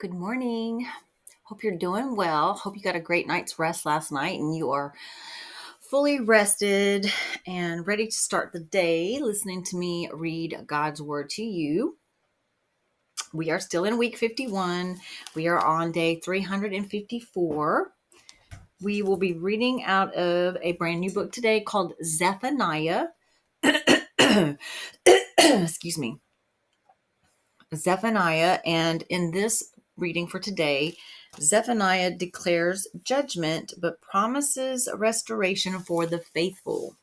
Good morning. Hope you're doing well. Hope you got a great night's rest last night and you are fully rested and ready to start the day listening to me read God's word to you. We are still in week 51. We are on day 354. We will be reading out of a brand new book today called Zephaniah. Excuse me. Zephaniah, and in this reading for today, Zephaniah declares judgment but promises restoration for the faithful.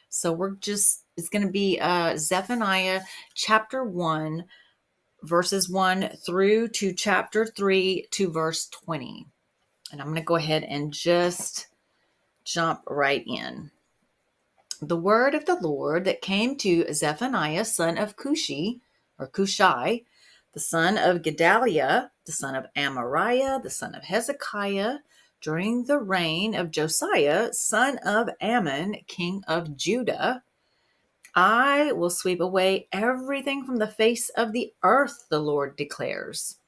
So it's going to be Zephaniah chapter 1, verses 1 through to chapter 3 to verse 20. And I'm going to go ahead and just jump right in. The word of the Lord that came to Zephaniah, son of Cushai, the son of Gedaliah, the son of Amariah, the son of Hezekiah, during the reign of Josiah, son of Ammon, king of Judah. I will sweep away everything from the face of the earth, the Lord declares.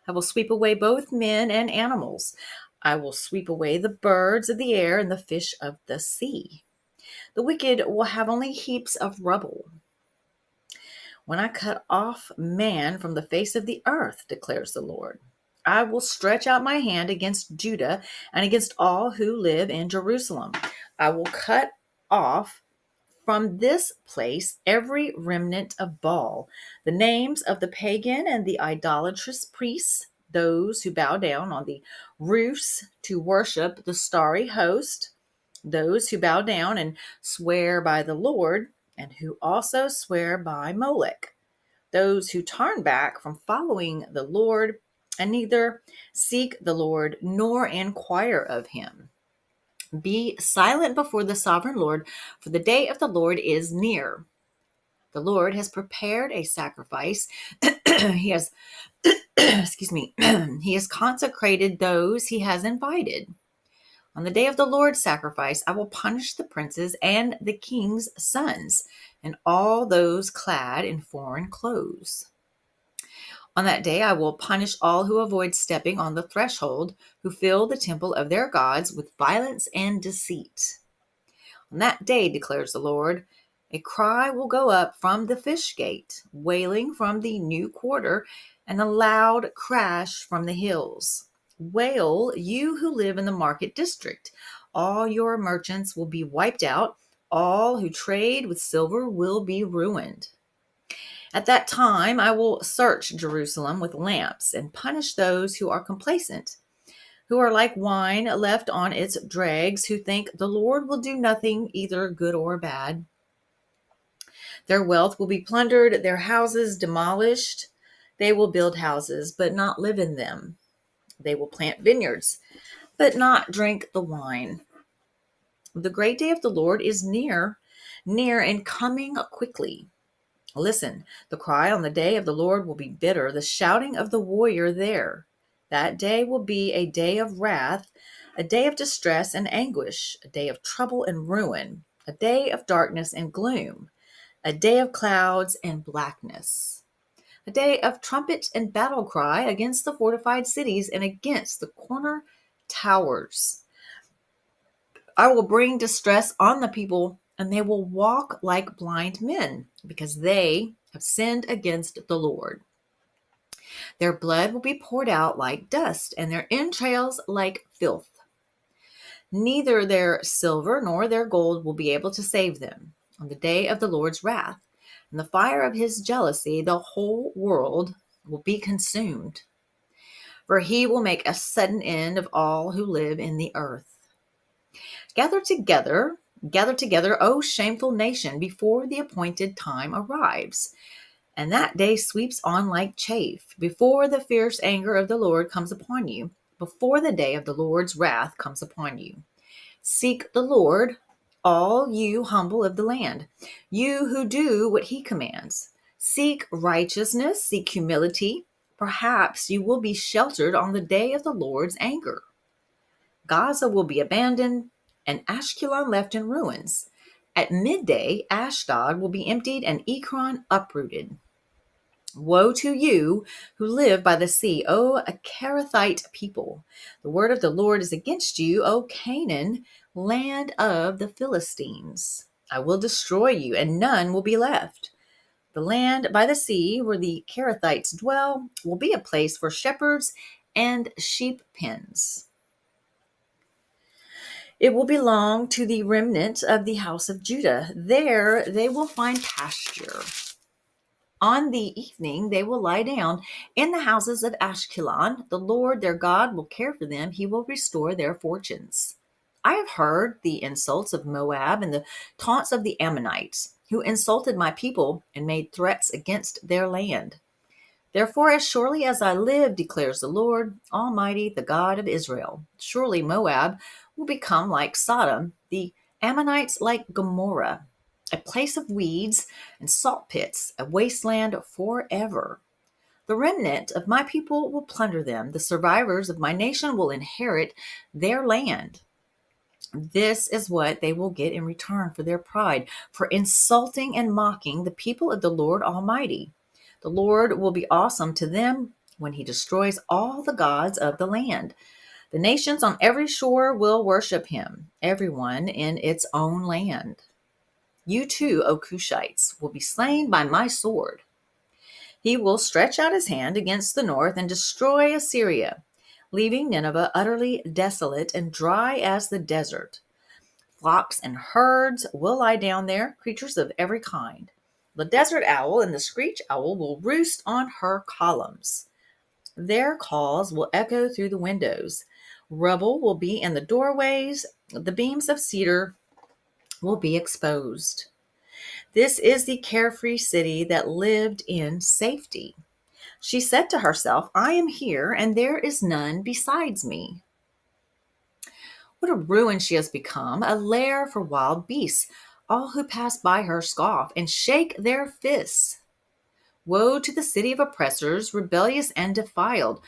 I will sweep away both men and animals. I will sweep away the birds of the air and the fish of the sea. The wicked will have only heaps of rubble. When I cut off man from the face of the earth, declares the Lord, I will stretch out my hand against Judah and against all who live in Jerusalem. I will cut off from this place every remnant of Baal, the names of the pagan and the idolatrous priests, those who bow down on the roofs to worship the starry host, those who bow down and swear by the Lord, and who also swear by Molech, those who turn back from following the Lord and neither seek the Lord nor inquire of him. Be silent before the sovereign Lord, for the day of the Lord is near. The Lord has prepared a sacrifice. He has, he has consecrated those he has invited. On the day of the Lord's sacrifice, I will punish the princes and the king's sons and all those clad in foreign clothes. On that day, I will punish all who avoid stepping on the threshold, who fill the temple of their gods with violence and deceit. On that day, declares the Lord, a cry will go up from the fish gate, wailing from the new quarter, and a loud crash from the hills. Wail, you who live in the market district. All your merchants will be wiped out. All who trade with silver will be ruined. At that time, I will search Jerusalem with lamps and punish those who are complacent, who are like wine left on its dregs, who think the Lord will do nothing, either good or bad. Their wealth will be plundered, their houses demolished. They will build houses, but not live in them. They will plant vineyards, but not drink the wine. The great day of the Lord is near and coming quickly. Listen, the cry on the day of the Lord will be bitter, the shouting of the warrior there. That day will be a day of wrath, a day of distress and anguish, a day of trouble and ruin, a day of darkness and gloom, a day of clouds and blackness, a day of trumpet and battle cry against the fortified cities and against the corner towers. I will bring distress on the people, and they will walk like blind men, because they have sinned against the Lord. Their blood will be poured out like dust, and their entrails like filth. Neither their silver nor their gold will be able to save them on the day of the Lord's wrath. In the fire of his jealousy, the whole world will be consumed. For he will make a sudden end of all who live in the earth. Gather together, O shameful nation, before the appointed time arrives. And that day sweeps on like chaff, before the fierce anger of the Lord comes upon you, before the day of the Lord's wrath comes upon you. Seek the Lord, all you humble of the land, you who do what he commands. Seek righteousness, seek humility. Perhaps you will be sheltered on the day of the Lord's anger. Gaza will be abandoned, and Ashkelon left in ruins. At midday, Ashdod will be emptied and Ekron uprooted. Woe to you who live by the sea, O Kerethite people. The word of the Lord is against you, O Canaan, land of the Philistines. I will destroy you, and none will be left. The land by the sea where the Kerethites dwell will be a place for shepherds and sheep pens. It will belong to the remnant of the house of Judah. There they will find pasture. On the evening they will lie down in the houses of Ashkelon. The Lord their God will care for them. He will restore their fortunes. I have heard the insults of Moab and the taunts of the Ammonites, who insulted my people and made threats against their land. Therefore, as surely as I live, declares the Lord Almighty, the God of Israel, surely Moab will become like Sodom, the Ammonites like Gomorrah, a place of weeds and salt pits, a wasteland forever. The remnant of my people will plunder them. The survivors of my nation will inherit their land. This is what they will get in return for their pride, for insulting and mocking the people of the Lord Almighty. The Lord will be awesome to them when he destroys all the gods of the land. The nations on every shore will worship him, everyone in its own land. You too, O Cushites, will be slain by my sword. He will stretch out his hand against the north and destroy Assyria, leaving Nineveh utterly desolate and dry as the desert. Flocks and herds will lie down there, creatures of every kind. The desert owl and the screech owl will roost on her columns. Their calls will echo through the windows. Rubble will be in the doorways. The beams of cedar will be exposed. This is the carefree city that lived in safety. She said to herself, I am here, and there is none besides me. What a ruin she has become, a lair for wild beasts. All who pass by her scoff and shake their fists. Woe to the city of oppressors, rebellious and defiled.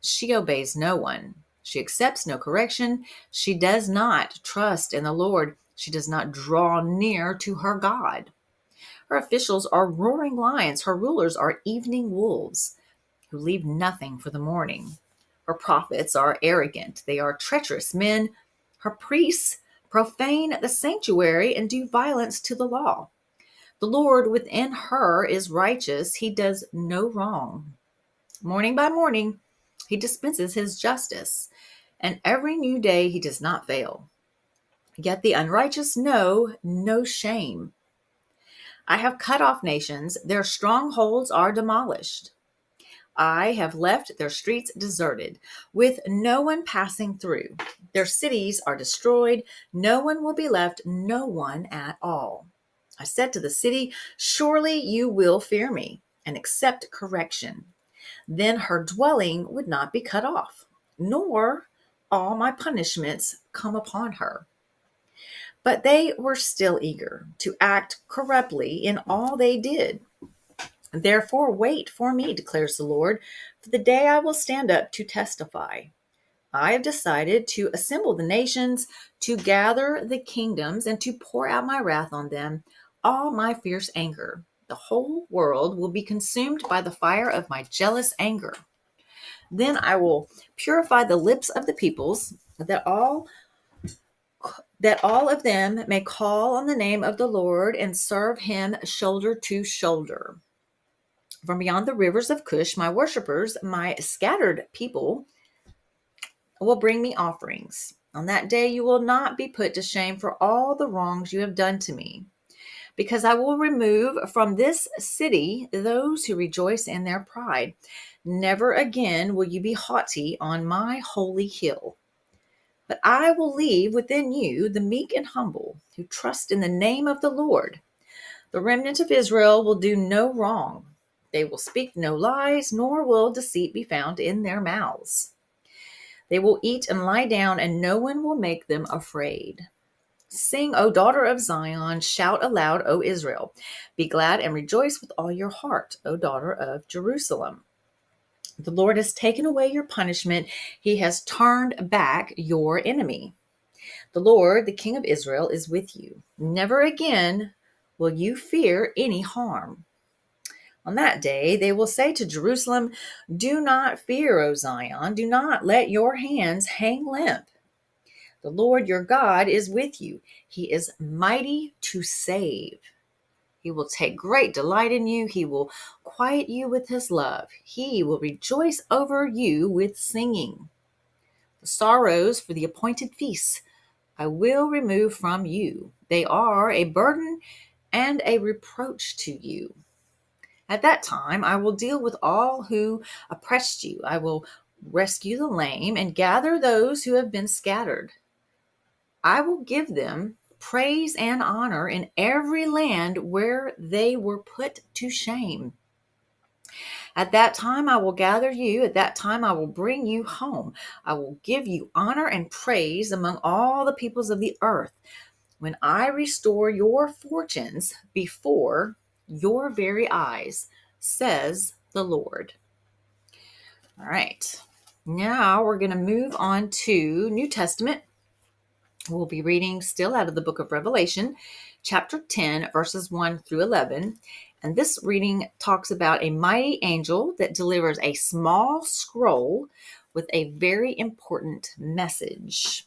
She obeys no one. She accepts no correction. She does not trust in the Lord. She does not draw near to her God. Her officials are roaring lions. Her rulers are evening wolves who leave nothing for the morning. Her prophets are arrogant. They are treacherous men. Her priests profane the sanctuary and do violence to the law. The Lord within her is righteous. He does no wrong. Morning by morning, he dispenses his justice, and every new day he does not fail. Yet the unrighteous know no shame. I have cut off nations. Their strongholds are demolished. I have left their streets deserted, with no one passing through. Their cities are destroyed. No one will be left, no one at all. I said to the city, surely you will fear me and accept correction. Then her dwelling would not be cut off, nor all my punishments come upon her. But they were still eager to act corruptly in all they did. Therefore, wait for me, declares the Lord, for the day I will stand up to testify. I have decided to assemble the nations, to gather the kingdoms, and to pour out my wrath on them, all my fierce anger. The whole world will be consumed by the fire of my jealous anger. Then I will purify the lips of the peoples, that all of them may call on the name of the Lord and serve him shoulder to shoulder. From beyond the rivers of Cush, my worshippers, my scattered people, will bring me offerings. On that day you will not be put to shame for all the wrongs you have done to me, because I will remove from this city those who rejoice in their pride. Never again will you be haughty on my holy hill. But I will leave within you the meek and humble, who trust in the name of the Lord. The remnant of Israel will do no wrong. They will speak no lies, nor will deceit be found in their mouths. They will eat and lie down, and no one will make them afraid. Sing, O daughter of Zion. Shout aloud, O Israel. Be glad and rejoice with all your heart, O daughter of Jerusalem. The Lord has taken away your punishment. He has turned back your enemy. The Lord, the King of Israel, is with you. Never again will you fear any harm. On that day, they will say to Jerusalem, "Do not fear, O Zion. Do not let your hands hang limp. The Lord your God is with you. He is mighty to save. He will take great delight in you. He will quiet you with his love. He will rejoice over you with singing. The sorrows for the appointed feasts I will remove from you. They are a burden and a reproach to you. At that time, I will deal with all who oppressed you. I will rescue the lame and gather those who have been scattered. I will give them praise and honor in every land where they were put to shame. At that time, I will gather you. At that time, I will bring you home. I will give you honor and praise among all the peoples of the earth when I restore your fortunes before your very eyes, says the Lord. All right. Now we're going to move on to New Testament. We'll be reading still out of the book of Revelation, chapter 10, verses 1 through 11. And this reading talks about a mighty angel that delivers a small scroll with a very important message.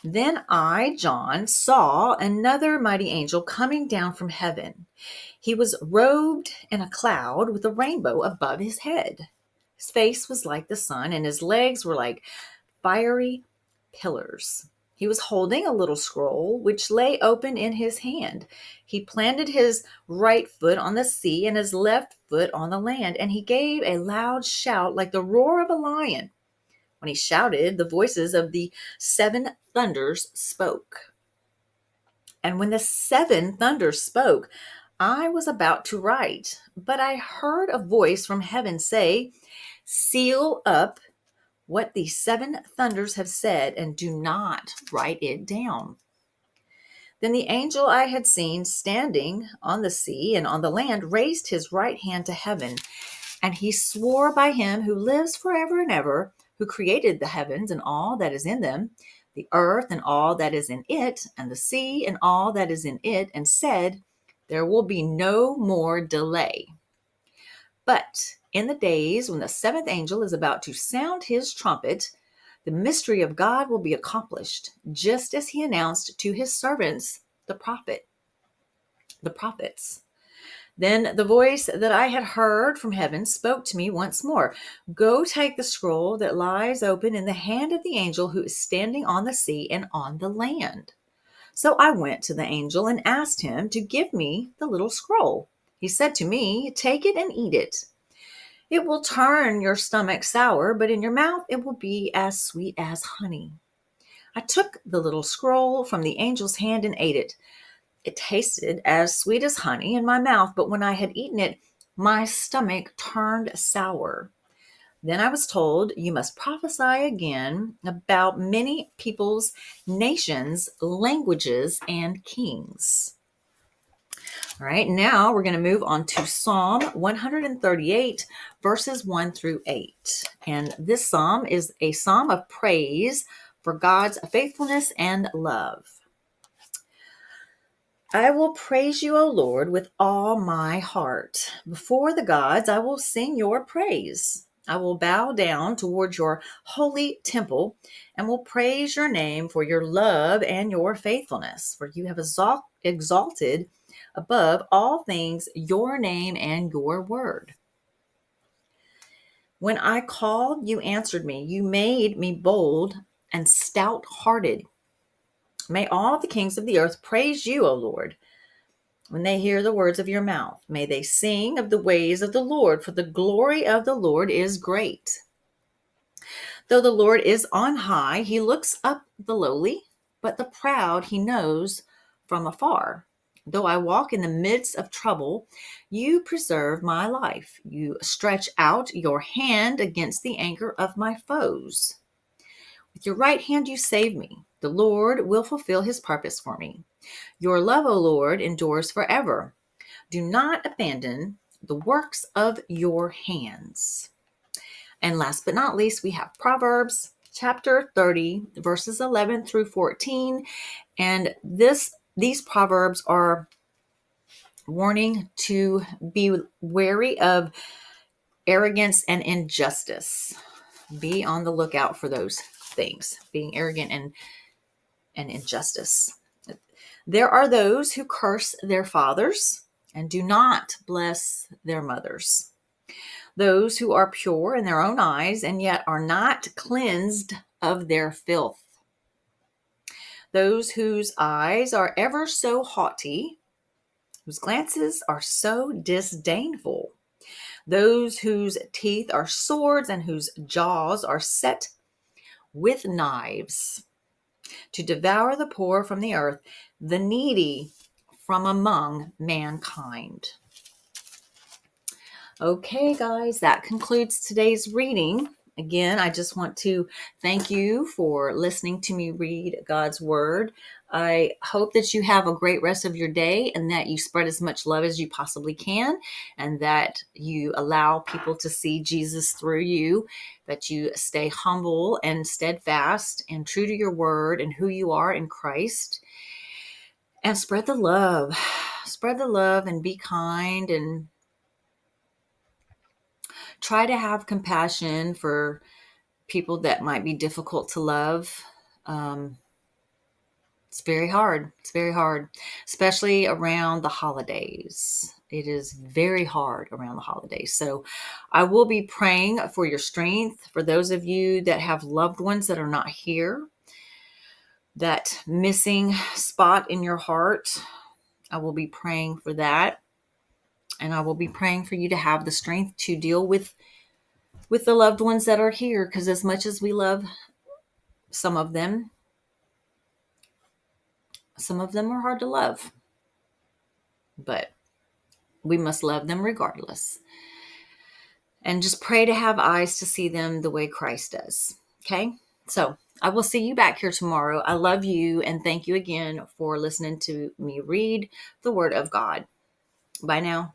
Then I, John, saw another mighty angel coming down from heaven. He was robed in a cloud with a rainbow above his head. His face was like the sun, and his legs were like fiery pillars. He was holding a little scroll which lay open in his hand. He planted his right foot on the sea and his left foot on the land, and he gave a loud shout like the roar of a lion. When he shouted, the voices of the seven thunders spoke. And when the seven thunders spoke, I was about to write, but I heard a voice from heaven say, "Seal up what the seven thunders have said, and do not write it down." Then the angel I had seen standing on the sea and on the land raised his right hand to heaven, and he swore by him who lives forever and ever, who created the heavens and all that is in them, the earth and all that is in it, and the sea and all that is in it, and said, "There will be no more delay. But in the days when the seventh angel is about to sound his trumpet, the mystery of God will be accomplished, just as he announced to his servants, the prophets." Then the voice that I had heard from heaven spoke to me once more. "Go take the scroll that lies open in the hand of the angel who is standing on the sea and on the land." So I went to the angel and asked him to give me the little scroll. He said to me, "Take it and eat it. It will turn your stomach sour, but in your mouth it will be as sweet as honey." I took the little scroll from the angel's hand and ate it. It tasted as sweet as honey in my mouth, but when I had eaten it, my stomach turned sour. Then I was told, "You must prophesy again about many peoples, nations, languages, and kings." All right, now we're going to move on to Psalm 138, verses 1 through 8. And this psalm is a psalm of praise for God's faithfulness and love. "I will praise you, O Lord, with all my heart. Before the gods, I will sing your praise. I will bow down toward your holy temple and will praise your name for your love and your faithfulness, for you have exalted above all things your name and your word. When I called, you answered me. You made me bold and stout-hearted. May all the kings of the earth praise you, O Lord. When they hear the words of your mouth, may they sing of the ways of the Lord, for the glory of the Lord is great. Though the Lord is on high, he looks up the lowly, but the proud he knows from afar. Though I walk in the midst of trouble, you preserve my life. You stretch out your hand against the anger of my foes. With your right hand you save me. The Lord will fulfill his purpose for me. Your love, O Lord, endures forever. Do not abandon the works of your hands. And last but not least, we have Proverbs chapter 30, verses 11 through 14. And these Proverbs are warning to be wary of arrogance and injustice. Be on the lookout for those things, being arrogant and injustice. There are those who curse their fathers and do not bless their mothers. Those who are pure in their own eyes and yet are not cleansed of their filth. Those whose eyes are ever so haughty, whose glances are so disdainful. Those whose teeth are swords and whose jaws are set with knives, to devour the poor from the earth, the needy from among mankind. Okay, guys, that concludes today's reading. Again, I just want to thank you for listening to me read God's Word. I hope that you have a great rest of your day and that you spread as much love as you possibly can, and that you allow people to see Jesus through you, that you stay humble and steadfast and true to your word and who you are in Christ, and spread the love. Spread the love and be kind and try to have compassion for people that might be difficult to love. It's very hard. It's very hard, especially around the holidays. It is very hard around the holidays. So I will be praying for your strength. For those of you that have loved ones that are not here, that missing spot in your heart, I will be praying for that. And I will be praying for you to have the strength to deal with the loved ones that are here, because as much as we love some of them are hard to love, but we must love them regardless, and just pray to have eyes to see them the way Christ does. Okay, so I will see you back here tomorrow. I love you, and thank you again for listening to me read the Word of God. Bye now.